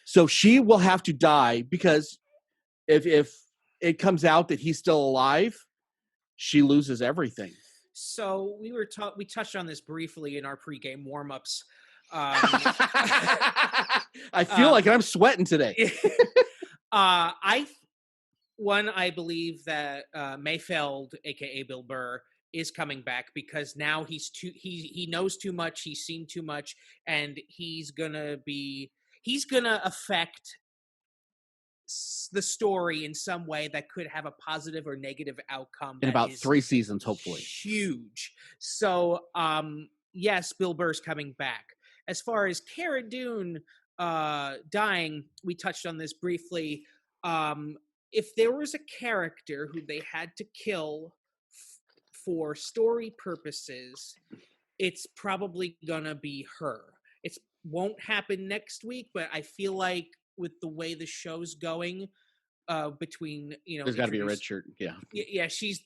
So she will have to die because if it comes out that he's still alive, she loses everything. So we touched on this briefly in our pregame warm-ups. I feel like I'm sweating today. I believe that Mayfeld, aka Bill Burr, is coming back because now he knows too much, he's seen too much, and he's gonna affect the story in some way that could have a positive or negative outcome in about 3 seasons, hopefully. Huge. So yes, Bill Burr's coming back. As far as Cara Dune dying, we touched on this briefly. If there was a character who they had to kill for story purposes, it's probably gonna be her. It won't happen next week, but I feel like with the way the show's going, between there's got to be a red shirt. Yeah, she's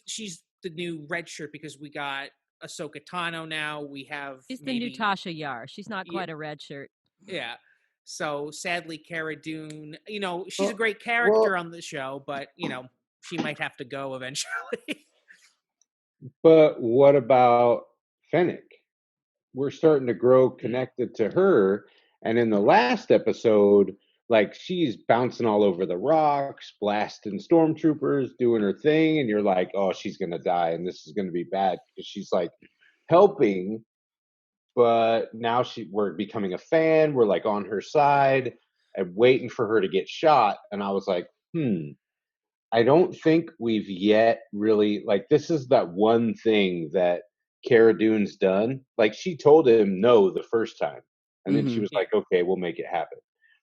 the new red shirt because we got Ahsoka Tano now. We have she's the new Tasha Yar. She's not quite a red shirt. Yeah. So sadly, Cara Dune, she's a great character on the show, but she might have to go eventually. But what about Fennec? We're starting to grow connected to her. And in the last episode, like she's bouncing all over the rocks, blasting stormtroopers, doing her thing, and you're like, oh, she's gonna die, and this is gonna be bad because she's like helping, but now we're becoming a fan. We're like on her side and waiting for her to get shot. And I was like, I don't think we've yet really like this is that one thing that Cara Dune's done. Like she told him no the first time, and then she was Yeah. like, "Okay, we'll make it happen."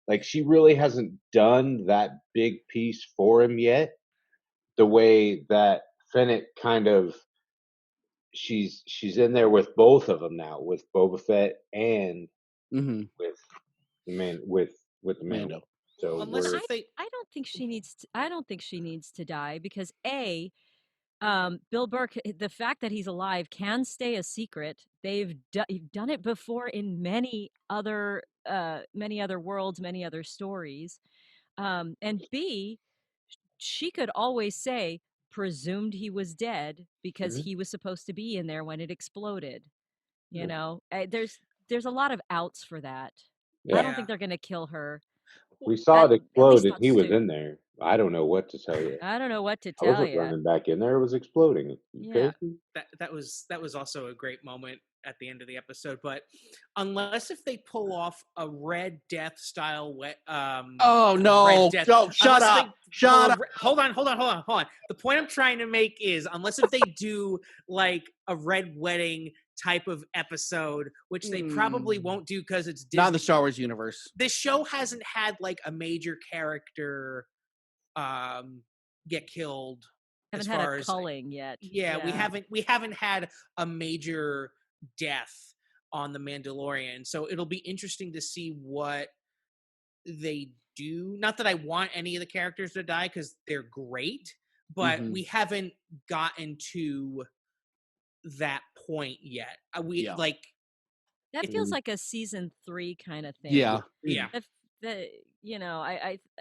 Like she really hasn't done that big piece for him yet. The way that Fennec kind of she's in there with both of them now, with Boba Fett and with the man with the Mando. Mandalorian. So Unless we're if they I don't think she needs to, I don't think she needs to die because Bill Burr, the fact that he's alive can stay a secret. They've done it before in many other worlds, many other stories. And B, she could always say presumed he was dead because Mhm. he was supposed to be in there when it exploded. You Yeah. know, there's a lot of outs for that. I don't Yeah. think they're going to kill her. We saw it At explode least and not he was Stu. in there. I don't know what to tell you. I don't know what to I tell wasn't you. running back in there. It was exploding. You Yeah. crazy? that was also a great moment at the end of the episode. But unless if they pull off a Red Death style Oh no! Red Death, No, shut unless up! they Shut up! hold on. The point I'm trying to make is unless if they do like a Red Wedding type of episode, which they probably won't do because it's Disney. Not in the Star Wars universe. This show hasn't had like a major character get killed. Haven't As had far a as culling yet. yeah, we haven't had a major death on the Mandalorian, so it'll be interesting to see what they do. Not that I want any of the characters to die because they're great, but we haven't gotten to that point yet. We Yeah. like That feels like a season 3 kind of thing. Yeah. yeah. You know,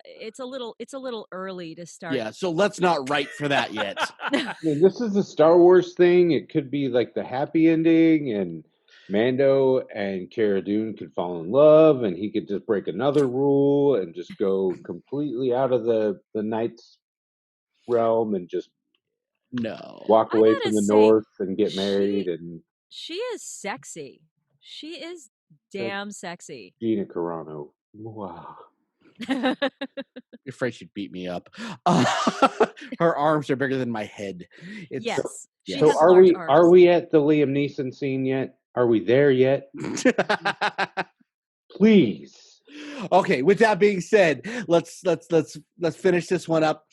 it's a little early to start. Yeah. So let's not write for that yet. I mean, this is a Star Wars thing. It could be like the happy ending, and Mando and Cara Dune could fall in love, and he could just break another rule and just go completely out of the Knight's realm and just No. walk I away gotta from the say, North and get married. And she is sexy. She is damn sexy. Gina Carano. Wow. You're afraid she'd beat me up. Her arms are bigger than my head. It's, yes. She So has are large we arms. at the Liam Neeson scene yet? Are we there yet? Please. Okay, with that being said, let's finish this one up.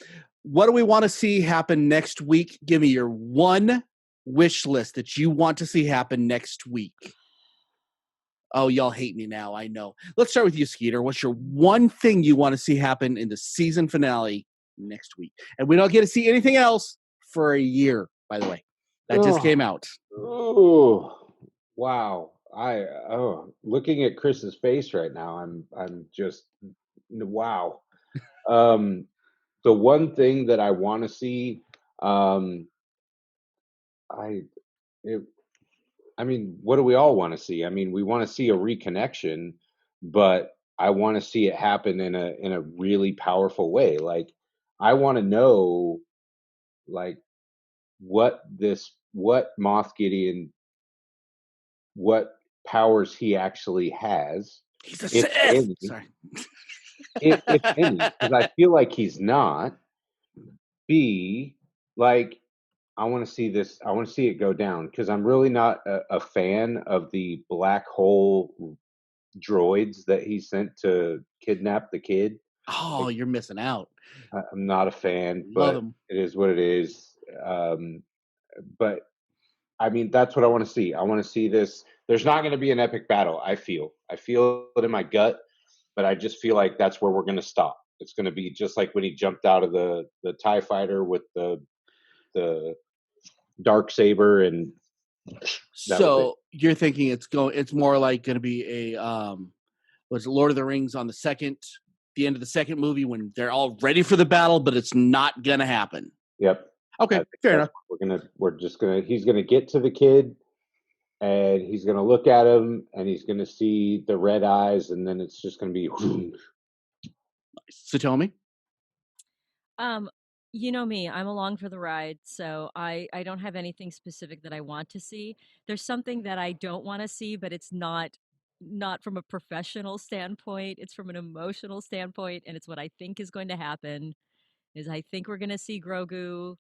What do we want to see happen next week? Give me your one wish list that you want to see happen next week. Oh, y'all hate me now, I know. Let's start with you, Skeeter. What's your one thing you want to see happen in the season finale next week? And we don't get to see anything else for a year, by the way. That just came out. Oh, wow. Looking at Chris's face right now, I'm just wow. The one thing that I want to see, I mean, what do we all want to see? I mean, we want to see a reconnection, but I want to see it happen in a really powerful way. Like, I want to know, like, what Moff Gideon, what powers he actually has, He's a if Sith. any. Sorry. if any, because I feel like he's not. B, like, I want to see this. I want to see it go down because I'm really not a fan of the black hole droids that he sent to kidnap the kid. Oh, you're missing out. I'm not a fan, Love but him. it is what it is. But I mean, that's what I want to see. I want to see this. There's not going to be an epic battle. I feel it in my gut, but I just feel like that's where we're going to stop. It's going to be just like when he jumped out of the TIE fighter with the dark saber, and So you're thinking it's more like going to be a was it Lord of the Rings on the end of the second movie when they're all ready for the battle, but it's not going to happen. Yep. Okay, I think fair that's enough. what he's gonna get to the kid, and he's gonna look at him, and he's gonna see the red eyes, and then it's just gonna be. Satomi? You know me, I'm along for the ride, so I don't have anything specific that I want to see. There's something that I don't want to see, but it's not from a professional standpoint, it's from an emotional standpoint, and it's what I think is going to happen. Is I think we're going to see Grogu,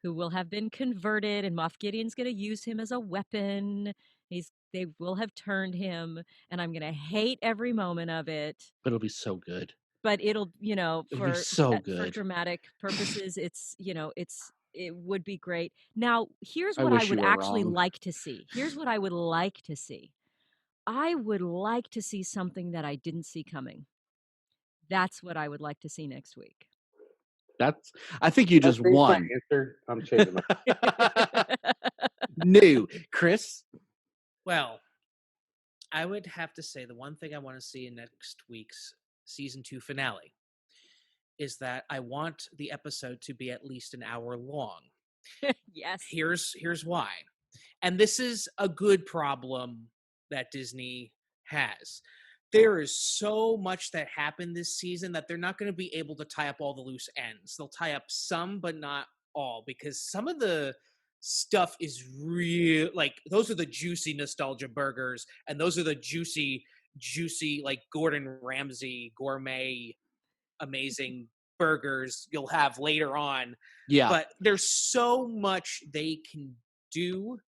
who will have been converted, and Moff Gideon's going to use him as a weapon. They will have turned him, and I'm going to hate every moment of it. But it'll be so good. But it'll, It'll be so for good. dramatic purposes, it would be great. Now, here's I what I wish would you were actually wrong. like to see. Here's what I would like to see. I would like to see something that I didn't see coming. That's what I would like to see next week. I think you Can I just change my won. answer? I'm changing my. New. Chris? Well, I would have to say the one thing I want to see in next week's season 2 finale is that I want the episode to be at least an hour long. Yes. Here's why. And this is a good problem that Disney has. There is so much that happened this season that they're not going to be able to tie up all the loose ends. They'll tie up some, but not all, because some of the stuff is real. Like, those are the juicy nostalgia burgers, and those are the juicy, like Gordon Ramsay gourmet, amazing burgers you'll have later on. Yeah. But there's so much they can do.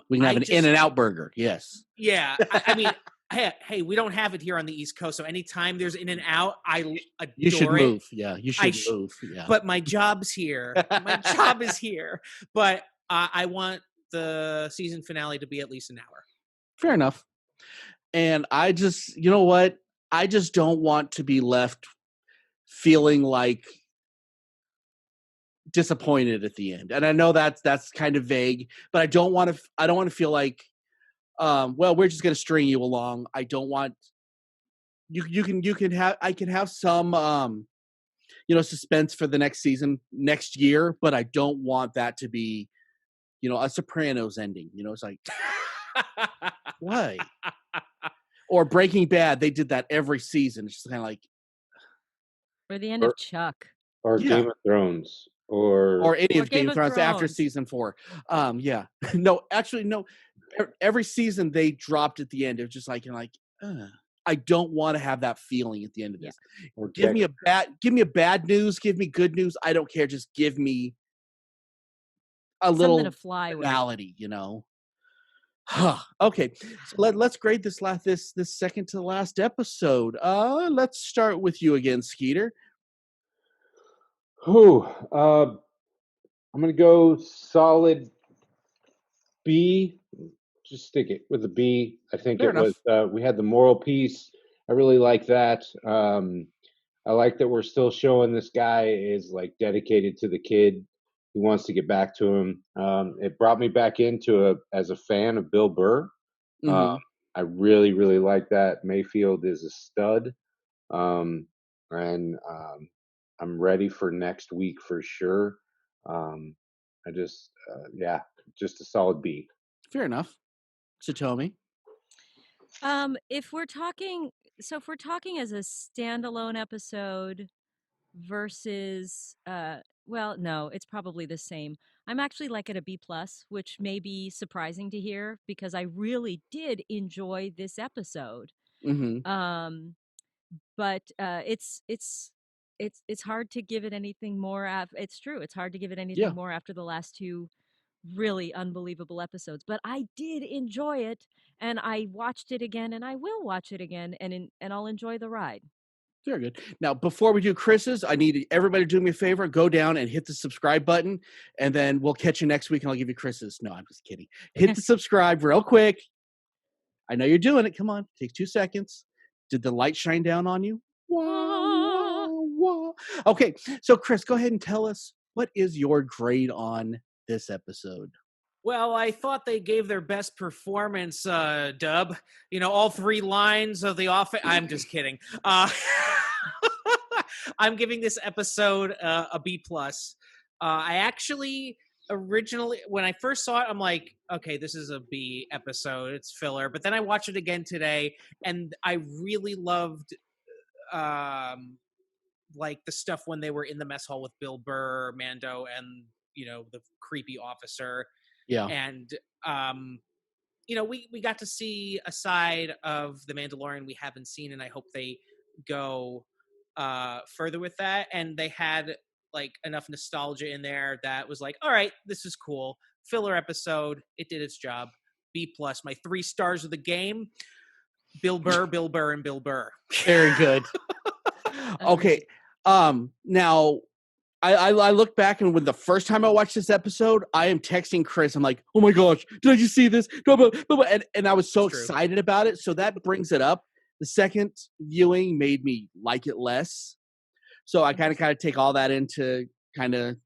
We can have an In-N-Out burger. Yes. Yeah, I mean, hey, we don't have it here on the East Coast, so anytime there's In-N-Out, I adore You should it. move. Yeah, you should move. Yeah. But my job's here. My job is here. But I want the season finale to be at least an hour. Fair enough. And I just, you know what? I just don't want to be left feeling like disappointed at the end. And I know that's kind of vague, but I don't want to feel like well, we're just going to string you along. I don't want you can have I can have some suspense for the next season next year, but I don't want that to be a Sopranos ending. It's like why? Or Breaking Bad, they did that every season. It's just kind of like Or the end of Chuck. Or Yeah. Game of Thrones. Or any Or of Game of Thrones after season 4. Yeah. No, actually, no. Every season they dropped at the end. It was just like, I don't want to have that feeling at the end of this. or Give me a bad news, give me good news. I don't care. Just give me a Something little to fly with. finality, Okay, so let's grade this second to the last episode. Let's start with you again, Skeeter. I'm gonna go solid B. Just stick it with a B. I think Fair it was. We had the moral piece. I really like that. I like that we're still showing this guy is like dedicated to the kid. He wants to get back to him. It brought me back as a fan of Bill Burr. Mhm. I really, really like that. Mayfield is a stud. And I'm ready for next week for sure. I just, just a solid B. Fair enough. Satomi. If we're talking as a standalone episode versus well, no, it's probably the same. I'm actually like at a B+, which may be surprising to hear because I really did enjoy this episode. Mm-hmm. But it's hard to give it anything more. It's true. It's hard to give it anything more after the last 2 really unbelievable episodes. But I did enjoy it, and I watched it again, and I will watch it again, and I'll enjoy the ride. Very good. Now, before we do Chris's, I need everybody to do me a favor. Go down and hit the subscribe button, and then we'll catch you next week, and I'll give you Chris's. No, I'm just kidding. Hit the subscribe real quick. I know you're doing it. Come on. Takes 2 seconds. Did the light shine down on you? Wah, wah. Okay, so Chris, go ahead and tell us, what is your grade on this episode? Well, I thought they gave their best performance, Dub. All 3 lines of the offense. I'm just kidding. I'm giving this episode a B+. I actually originally, when I first saw it, I'm like, okay, this is a B episode. It's filler. But then I watched it again today, and I really loved like the stuff when they were in the mess hall with Bill Burr, Mando, and the creepy officer. Yeah. And we got to see a side of the Mandalorian we haven't seen, and I hope they go further with that. And they had like enough nostalgia in there that was like, all right, this is cool. Filler episode, it did its job. B+. My 3 stars of the game: Bill Burr, Bill Burr, and Bill Burr. Very good. Okay. Now I look back, and when the first time I watched this episode, I am texting Chris. I'm like, oh my gosh, did I just see this? And I was so excited about it. So that brings it up. The second viewing made me like it less. So I kind of take all that into kind of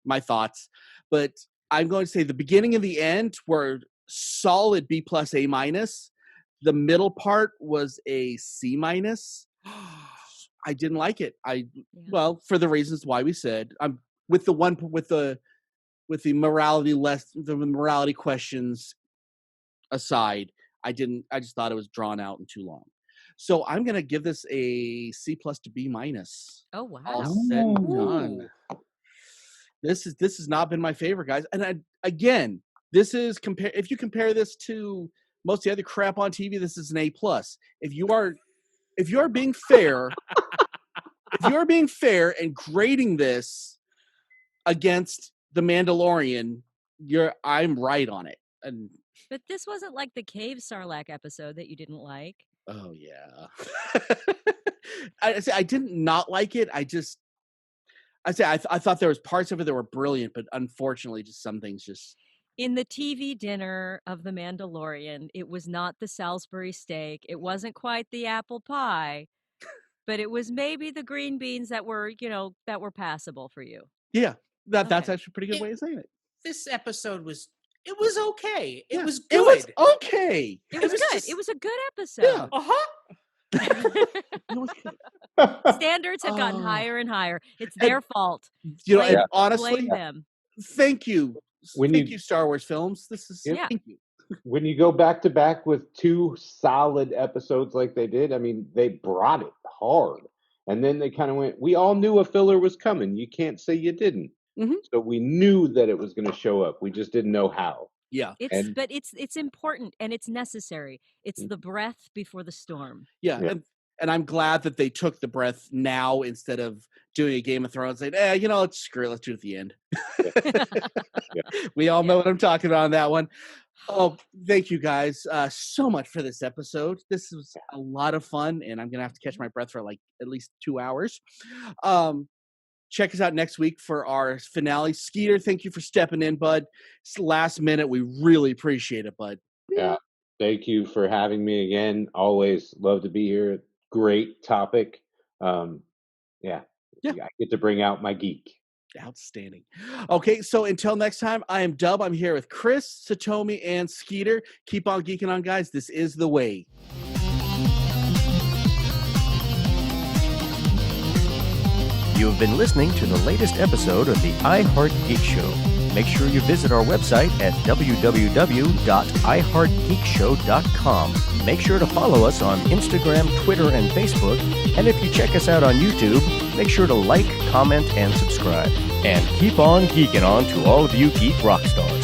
my thoughts. But I'm going to say the beginning and the end were solid B+, A-. The middle part was a C-. I didn't like it. Well, for the reasons why we said. I'm with the morality questions aside. I just thought it was drawn out and too long. So I'm gonna give this a C+ to B-. Oh wow! All said and done. This has not been my favorite, guys. And again, this is if you compare this to most of the other crap on TV, this is an A+. If you are being fair, if you are being fair and grading this against The Mandalorian, I'm right on it. But this wasn't like the Cave Sarlacc episode that you didn't like. Oh yeah. I didn't not like it. I thought there was parts of it that were brilliant, but unfortunately, just some things just. In the TV dinner of The Mandalorian, it was not the Salisbury steak. It wasn't quite the apple pie, but it was maybe the green beans that were passable for you. Yeah, that's actually a pretty good way of saying it. This episode was okay. It was good. It was okay. It was good. It was a good episode. Yeah. It was good. Standards have gotten higher and higher. It's their fault. Honestly, blame them. Thank you. Thank you, Star Wars films. This is thank you. When you go back to back with 2 solid episodes like they did, I mean, they brought it hard. And then they kind of went, we all knew a filler was coming. You can't say you didn't. Mm-hmm. So we knew that it was going to show up. We just didn't know how. Yeah. But it's important and it's necessary. It's the breath before the storm. Yeah. And I'm glad that they took the breath now instead of doing a Game of Thrones. Saying, let's do it at the end. We all know what I'm talking about on that one. Oh, thank you guys so much for this episode. This was a lot of fun, and I'm going to have to catch my breath for like at least 2 hours. Check us out next week for our finale. Skeeter, thank you for stepping in, bud. It's last minute. We really appreciate it, bud. Yeah. Thank you for having me again. Always love to be here. Great topic. I get to bring out my geek. Outstanding. Okay, so until next time, I am Dub. I'm here with Chris, Satomi, and Skeeter. Keep on geeking on, guys. This is the way. You have been listening to the latest episode of the iHeart Geek Show. Make sure you visit our website at www.iheartgeekshow.com. Make sure to follow us on Instagram, Twitter, and Facebook. And if you check us out on YouTube, make sure to like, comment, and subscribe. And keep on geeking on to all of you geek rock stars.